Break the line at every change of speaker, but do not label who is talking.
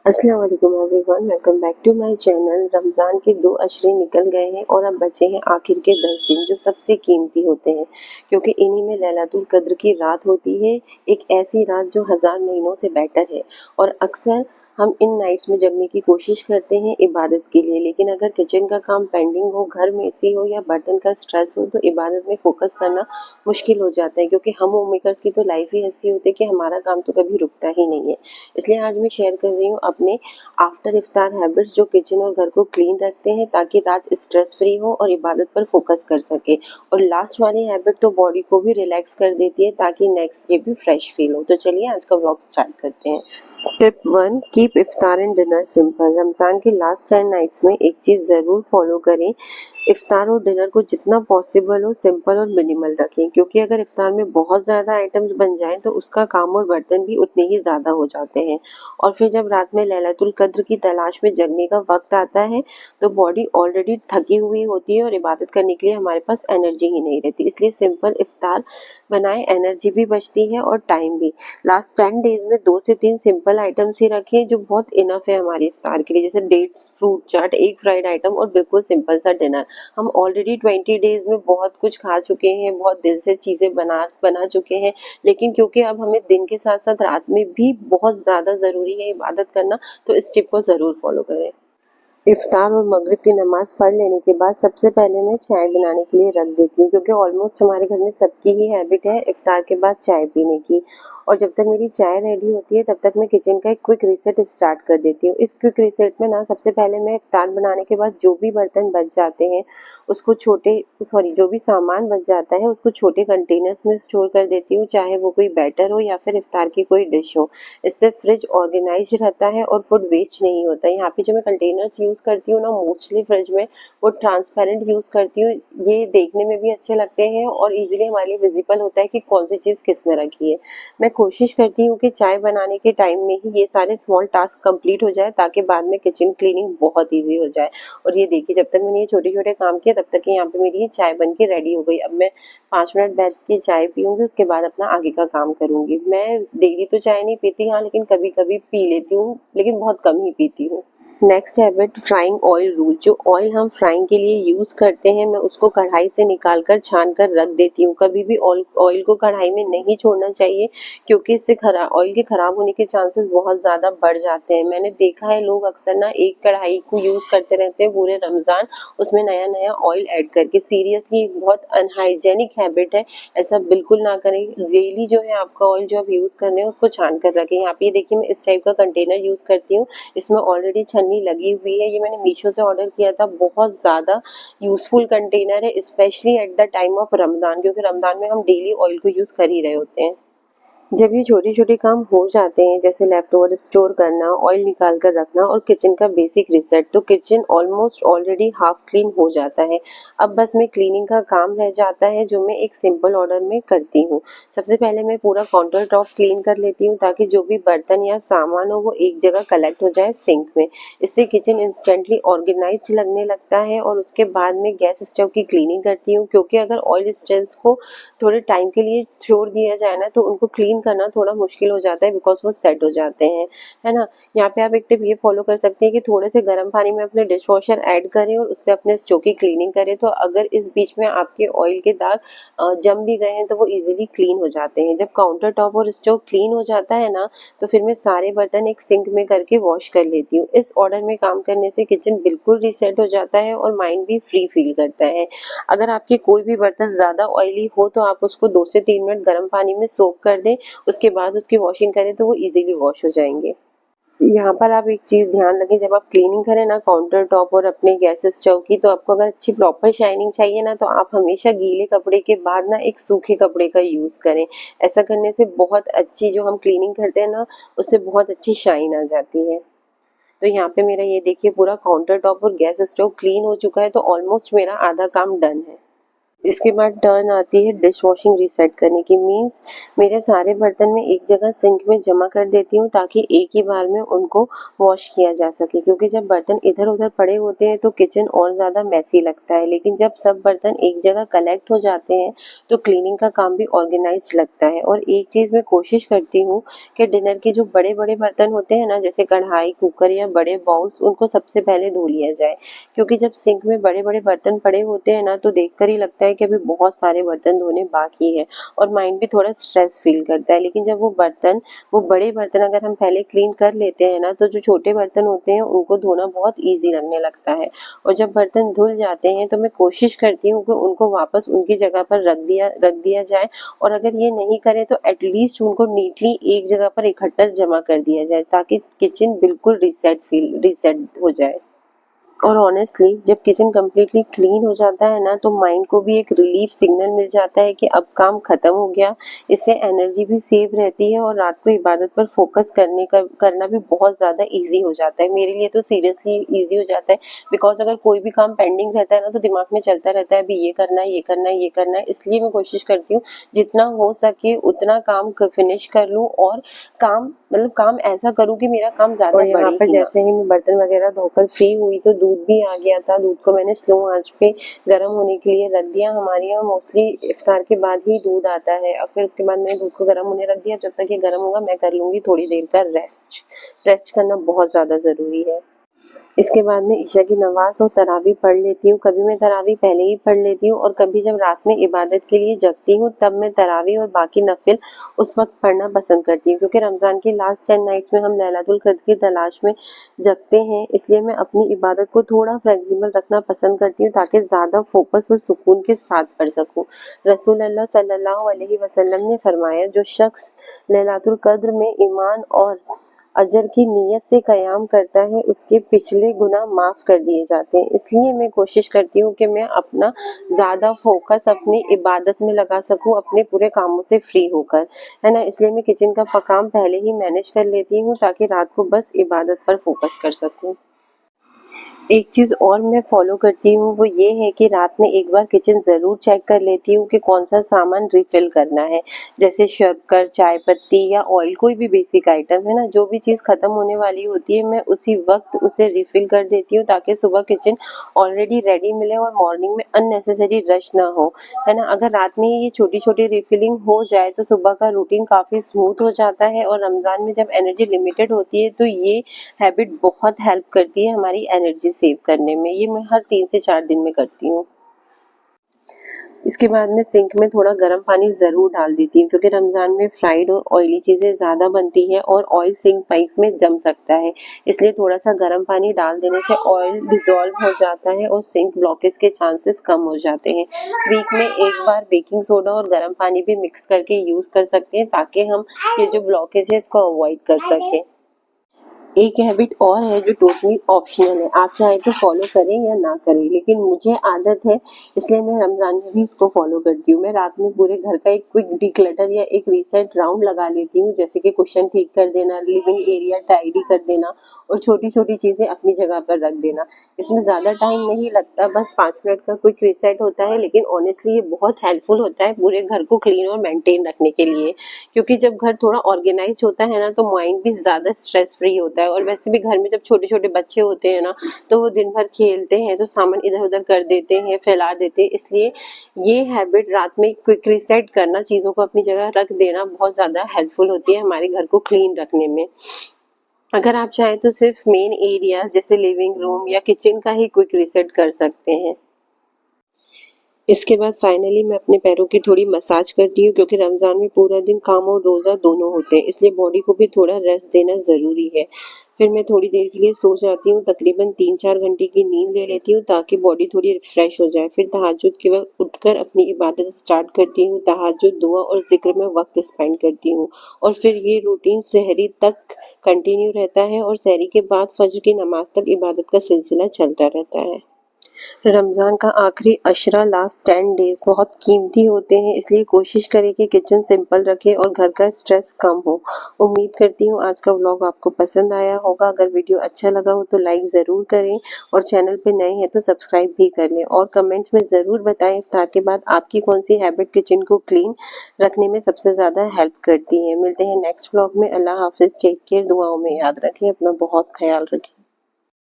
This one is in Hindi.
अस्सलाम वालेकुम everyone, welcome back to my channel. Ramzan के 2 अशरे निकल गए हैं और अब बचे हैं आखिर के 10 दिन जो सबसे कीमती होते हैं, क्योंकि इन्हीं में लैलतुल कद्र की रात होती है। एक ऐसी रात जो हज़ार महीनों से बेटर है। और अक्सर हम इन नाइट्स में जगने की कोशिश करते हैं इबादत के लिए, लेकिन अगर किचन का काम पेंडिंग हो, घर में ऐसी हो या बर्तन का स्ट्रेस हो तो इबादत में फोकस करना मुश्किल हो जाता है, क्योंकि हम होम मेकर्स की तो लाइफ ही ऐसी होती है कि हमारा काम तो कभी रुकता ही नहीं है। इसलिए आज मैं शेयर कर रही हूँ अपने आफ्टर इफ्तार हैबिट्स जो किचन और घर को क्लीन रखते हैं, ताकि रात स्ट्रेस फ्री हो और इबादत पर फोकस कर सके। और लास्ट वाली हैबिट तो बॉडी को भी रिलैक्स कर देती है, ताकि नेक्स्ट डे भी फ्रेश फील हो। तो चलिए आज का व्लॉग स्टार्ट करते हैं। Tip 1, keep iftar and dinner simple. Ramzan के लास्ट 10 नाइट्स में एक चीज़ ज़रूर फॉलो करें, इफ्तार और डिनर को जितना पॉसिबल हो सिंपल और मिनिमल रखें, क्योंकि अगर इफ्तार में बहुत ज़्यादा आइटम्स बन जाएं तो उसका काम और बर्तन भी उतने ही ज़्यादा हो जाते हैं। और फिर जब रात में लैलतुल कद्र की तलाश में जगने का वक्त आता है तो बॉडी ऑलरेडी थकी हुई होती है और इबादत करने के लिए हमारे पास एनर्जी ही नहीं रहती। इसलिए सिंपल इफ्तार बनाएं, एनर्जी भी बचती है और टाइम भी। लास्ट 10 डेज में 2 से 3 सिंपल आइटम्स ही रखें जो बहुत इनफ है हमारे इफ्तार के लिए, जैसे डेट्स, फ्रूट चाट, एक फ्राइड आइटम और बिल्कुल सिंपल सा डिनर। हम ऑलरेडी 20 डेज में बहुत कुछ खा चुके हैं, बहुत दिल से चीज़ें बना बना चुके हैं, लेकिन क्योंकि अब हमें दिन के साथ साथ रात में भी बहुत ज़्यादा ज़रूरी है इबादत करना, तो इस टिप को ज़रूर फॉलो करें। इफ्तार और मगरिब की नमाज पढ़ लेने के बाद सबसे पहले मैं चाय बनाने के लिए रख देती हूँ, क्योंकि ऑलमोस्ट हमारे घर में सबकी ही हैबिट है इफ्तार के बाद चाय पीने की। और जब तक मेरी चाय रेडी होती है तब तक मैं किचन का एक क्विक रीसेट स्टार्ट कर देती हूँ। इस क्विक रीसेट में ना सबसे पहले मैं इफ्तार बनाने के बाद जो भी बर्तन बच जाते हैं उसको जो भी सामान बच जाता है उसको छोटे कंटेनर्स में स्टोर कर देती हूँ, चाहे वो कोई बैटर हो या फिर इफ्तार की कोई डिश हो। इससे फ्रिज ऑर्गेनाइज्ड रहता है और फूड वेस्ट नहीं होता है। यहाँ पे जो मैं कंटेनर्स यूज़ करती हूँ ना, मोस्टली फ्रिज में वो ट्रांसपेरेंट यूज़ करती हूँ। ये देखने में भी अच्छे लगते हैं और इजीली हमारे लिए विजिबल होता है कि कौन सी चीज़ किस में रखी है। मैं कोशिश करती हूँ कि चाय बनाने के टाइम में ही ये सारे स्मॉल टास्क कंप्लीट हो जाए, ताकि बाद में किचन क्लीनिंग बहुत ईजी हो जाए। और ये देखिए, जब तक मैंने ये छोटे छोटे काम किए तब तक यहाँ पे मेरी ये चाय बन के रेडी हो गई। अब मैं 5 मिनट बैठ के चाय पीऊँगी, उसके बाद अपना आगे का काम करूँगी। मैं डेली तो चाय नहीं पीती, हाँ, लेकिन कभी कभी पी लेती हूँ, लेकिन बहुत कम ही पीती हूँ। Next habit, frying oil rule. जो ऑयल हम फ्राइंग के लिए यूज़ करते हैं मैं उसको कढ़ाई से निकाल कर छान कर रख देती हूँ। कभी भी ऑयल को कढ़ाई में नहीं छोड़ना चाहिए, क्योंकि इससे ऑयल के ख़राब होने के चांसेस बहुत ज़्यादा बढ़ जाते हैं। मैंने देखा है लोग अक्सर ना एक कढ़ाई को यूज़ करते रहते हैं पूरे रमज़ान, उसमें नया नया ऑयल ऐड करके। सीरियसली बहुत अनहाइजेनिक हैबिट है, ऐसा बिल्कुल ना करें। डेली जो है आपका ऑयल जो आप यूज़ कर रहे हैं उसको छान कर रखें। यहाँ पे देखिए मैं इस टाइप का कंटेनर यूज़ करती हूँ, इसमें ऑलरेडी छन्नी लगी हुई है। ये मैंने मीशो से ऑर्डर किया था, बहुत ज़्यादा यूज़फुल कंटेनर है, specially at the time of Ramzan, क्योंकि रमज़ान में हम डेली ऑयल को यूज़ कर ही रहे होते हैं। जब ये छोटे छोटे काम हो जाते हैं, जैसे लेफ्ट ओवर स्टोर करना, ऑयल निकाल कर रखना और किचन का बेसिक रिसेट, तो kitchen almost already half clean हो जाता है। अब बस में क्लीनिंग का काम रह जाता है, जो मैं एक सिंपल ऑर्डर में करती हूँ। सबसे पहले मैं पूरा काउंटर टॉप क्लीन कर लेती हूँ, ताकि जो भी बर्तन या सामान हो वो एक जगह कलेक्ट हो जाए सिंक में। इससे किचन इंस्टेंटली ऑर्गेनाइज्ड लगने लगता है। और उसके बाद में गैस स्टोव की क्लीनिंग करती हूँ, क्योंकि अगर ऑयल स्टेन्स को थोड़े टाइम के लिए छोड़ दिया जाए ना तो उनको क्लीन करना थोड़ा मुश्किल हो जाता है, बिकॉज वो सेट हो जाते हैं, है ना। यहाँ पे आप एक टिप ये फॉलो कर सकते हैं कि थोड़े से गर्म पानी में अपने डिश वॉशर ऐड करें और उससे अपने स्टोव की क्लीनिंग करें। तो अगर इस बीच में आपके ऑयल के दाग जम भी गए हैं तो वो इजीली क्लीन हो जाते हैं। जब काउंटर टॉप और स्टोव क्लीन हो जाता है ना, तो फिर मैं सारे बर्तन एक सिंक में करके वॉश कर लेती हूँ। इस ऑर्डर में काम करने से किचन बिल्कुल रीसेट हो जाता है और माइंड भी फ्री फील करता है। अगर आपके कोई भी बर्तन ज़्यादा ऑयली हो तो आप उसको 2 से 3 मिनट गर्म पानी में सोक कर दें, उसके बाद उसकी वॉशिंग करें तो वो इजीली वॉश हो जाएंगे। यहाँ पर आप एक चीज़ ध्यान रखें, जब आप क्लीनिंग करें ना काउंटर टॉप और अपने गैस स्टोव की, तो आपको अगर अच्छी प्रॉपर शाइनिंग चाहिए ना तो आप हमेशा गीले कपड़े के बाद ना एक सूखे कपड़े का यूज़ करें। ऐसा करने से बहुत अच्छी जो हम क्लीनिंग करते हैं ना उससे बहुत अच्छी शाइन आ जाती है। तो यहाँ पे मेरा ये देखिए पूरा काउंटर टॉप और गैस स्टोव क्लीन हो चुका है, तो ऑलमोस्ट मेरा आधा काम डन है। इसके बाद टर्न आती है डिश वॉशिंग रीसेट करने की। मीन्स मेरे सारे बर्तन में एक जगह सिंक में जमा कर देती हूँ ताकि एक ही बार में उनको वॉश किया जा सके, क्योंकि जब बर्तन इधर उधर पड़े होते हैं तो किचन और ज़्यादा मैसी लगता है, लेकिन जब सब बर्तन एक जगह कलेक्ट हो जाते हैं तो क्लीनिंग का काम भी ऑर्गेनाइज लगता है। और एक चीज़ मैं कोशिश करती हूँ कि डिनर के जो बड़े बड़े बर्तन होते हैं ना, जैसे कढ़ाई, कुकर या बड़े बाउल्स, उनको सबसे पहले धो लिया जाए, क्योंकि जब सिंक में बड़े बड़े बर्तन पड़े होते हैं ना तो देखकर ही लगता है कि अभी बहुत सारे बर्तन धोने बाकी है, और माइंड भी थोड़ा स्ट्रेस फील करता है। लेकिन जब वो बड़े बर्तन अगर हम पहले क्लीन कर लेते हैं ना, तो जो छोटे बर्तन होते हैं उनको धोना बहुत ईजी लगने लगता है। और जब बर्तन धुल जाते हैं तो मैं कोशिश करती हूँ कि उनको वापस उनकी जगह पर रख दिया जाए, और अगर ये नहीं करें तो एटलीस्ट उनको नीटली एक जगह पर इकट्ठा जमा कर दिया जाए, ताकि किचन बिल्कुल रीसेट हो जाए। और ऑनेस्टली जब किचन कम्प्लीटली क्लीन हो जाता है ना, तो माइंड को भी एक रिलीफ सिग्नल मिल जाता है कि अब काम खत्म हो गया। इससे एनर्जी भी सेव रहती है और रात को इबादत पर फोकस करना भी बहुत ज़्यादा इजी हो जाता है। मेरे लिए तो सीरियसली इजी हो जाता है, बिकॉज अगर कोई भी काम पेंडिंग रहता है ना तो दिमाग में चलता रहता है अभी ये करना है, ये करना है, ये करना है। इसलिए मैं कोशिश करती हूँ जितना हो सके उतना काम फिनिश कर लूँ, और काम ऐसा करूँ कि मेरा काम ज़्यादा बढ़े ही ना। और यहाँ पर जैसे ही मैं बर्तन वगैरह धोकर फ्री हुई तो दूध भी आ गया था। दूध को मैंने स्लो आंच पे गर्म होने के लिए रख दिया। हमारे यहाँ मोस्टली इफ्तार के बाद ही दूध आता है, और फिर उसके बाद मैंने दूध को गर्म होने रख दिया। जब तक ये गर्म होगा मैं कर लूँगी थोड़ी देर का रेस्ट करना बहुत ज़्यादा ज़रूरी है। इसके बाद में ईशा की नमाज़ और तरावी पढ़ लेती हूँ। कभी मैं तरावी पहले ही पढ़ लेती हूँ, और कभी जब रात में इबादत के लिए जगती हूँ तब मैं तरावी और बाकी नफिल उस वक्त पढ़ना पसंद करती हूँ, क्योंकि रमज़ान की लास्ट 10 नाइट्स में हम लैलातुल क़द्र की तलाश में जगते हैं। इसलिए मैं अपनी इबादत को थोड़ा फ्लेक्सिबल रखना पसंद करती हूँ ताकि ज़्यादा फोकस और सुकून के साथ पढ़ सकूँ। रसूल अल्लाह सल्लल्लाहु अलैहि वसल्लम ने फरमाया, जो शख्स लैलातुल क़द्र में ईमान और अजर की नीयत से क़याम करता है उसके पिछले गुनाह माफ़ कर दिए जाते हैं। इसलिए मैं कोशिश करती हूँ कि मैं अपना ज़्यादा फोकस अपनी इबादत में लगा सकूँ, अपने पूरे कामों से फ्री होकर, है ना। इसलिए मैं किचन का काम पहले ही मैनेज कर लेती हूँ ताकि रात को बस इबादत पर फोकस कर सकूँ। एक चीज़ और मैं फॉलो करती हूँ वो ये है कि रात में एक बार किचन ज़रूर चेक कर लेती हूँ कि कौन सा सामान रिफ़िल करना है, जैसे शक्कर, चाय पत्ती या ऑयल, कोई भी बेसिक आइटम है ना, जो भी चीज़ ख़त्म होने वाली होती है मैं उसी वक्त उसे रिफ़िल कर देती हूँ ताकि सुबह किचन ऑलरेडी रेडी मिले और मॉर्निंग में अननेसेसरी रश ना हो, है ना। अगर रात में ये छोटी छोटी रिफ़िलिंग हो जाए तो सुबह का रूटीन काफ़ी स्मूथ हो जाता है, और रमज़ान में जब एनर्जी लिमिटेड होती है तो ये हैबिट बहुत हेल्प करती है हमारी एनर्जी सेव करने में। ये मैं हर 3 से 4 दिन में करती हूँ। इसके बाद में सिंक में थोड़ा गर्म पानी ज़रूर डाल देती हूँ, क्योंकि रमज़ान में फ्राइड और ऑयली चीज़ें ज़्यादा बनती हैं और ऑयल सिंक पाइप में जम सकता है। इसलिए थोड़ा सा गर्म पानी डाल देने से ऑयल डिज़ोल्व हो जाता है और सिंक ब्लॉकेज के चांसेस कम हो जाते हैं। वीक में एक बार बेकिंग सोडा और गर्म पानी भी मिक्स करके यूज़ कर सकते हैं ताकि हम ये जो ब्लॉकेज है इसको अवॉइड कर सकें। एक हैबिट और है जो टोटली ऑप्शनल है, आप चाहे तो फॉलो करें या ना करें, लेकिन मुझे आदत है इसलिए मैं रमज़ान में भी इसको फॉलो करती हूँ। मैं रात में पूरे घर का एक क्विक डिक्लटर या एक रीसेट राउंड लगा लेती हूँ, जैसे कि कुशन ठीक कर देना, लिविंग एरिया टाइडी कर देना और छोटी छोटी चीज़ें अपनी जगह पर रख देना। इसमें ज़्यादा टाइम नहीं लगता, बस 5 मिनट का क्विक रीसेट होता है, लेकिन ऑनेस्टली ये बहुत हेल्पफुल होता है पूरे घर को क्लीन और मेंटेन रखने के लिए, क्योंकि जब घर थोड़ा ऑर्गेनाइज होता है ना तो माइंड भी ज़्यादा स्ट्रेस फ्री होता है। और वैसे भी घर में जब छोटे छोटे बच्चे होते हैं ना तो वो दिन भर खेलते हैं तो सामान इधर उधर कर देते हैं, फैला देते हैं। इसलिए ये हैबिट रात में क्विक रीसेट करना, चीज़ों को अपनी जगह रख देना, बहुत ज़्यादा हेल्पफुल होती है हमारे घर को क्लीन रखने में। अगर आप चाहें तो सिर्फ मेन एरिया जैसे लिविंग रूम या किचन का ही क्विक रीसेट कर सकते हैं। इसके बाद फाइनली मैं अपने पैरों की थोड़ी मसाज करती हूँ, क्योंकि रमज़ान में पूरा दिन काम और रोज़ा दोनों होते हैं, इसलिए बॉडी को भी थोड़ा रेस्ट देना ज़रूरी है। फिर मैं थोड़ी देर के लिए सो जाती हूँ, तकरीबन 3-4 घंटे की नींद ले लेती हूँ ताकि बॉडी थोड़ी रिफ्रेश हो जाए। फिर तहज्जुद के वक्त उठकर अपनी इबादत स्टार्ट करती हूँ, तहज्जुद, दुआ और ज़िक्र में वक्त स्पेंड करती हूँ, और फिर ये रूटीन सहरी तक कंटिन्यू रहता है और सहरी के बाद फज्र की नमाज तक इबादत का सिलसिला चलता रहता है। रमज़ान का आखिरी अशरा लास्ट 10 डेज़ बहुत कीमती होते हैं, इसलिए कोशिश करें कि किचन सिंपल रखें और घर का स्ट्रेस कम हो। उम्मीद करती हूँ आज का व्लॉग आपको पसंद आया होगा। अगर वीडियो अच्छा लगा हो तो लाइक ज़रूर करें और चैनल पे नए हैं तो सब्सक्राइब भी कर लें और कमेंट्स में ज़रूर बताएं इफ्तार के बाद आपकी कौन सी हैबिट किचन को क्लीन रखने में सबसे ज़्यादा हेल्प करती है। मिलते हैं नेक्स्ट व्लॉग में। अल्लाह हाफिज़, टेक केयर, दुआओं में याद रखें, अपना बहुत ख्याल रखें।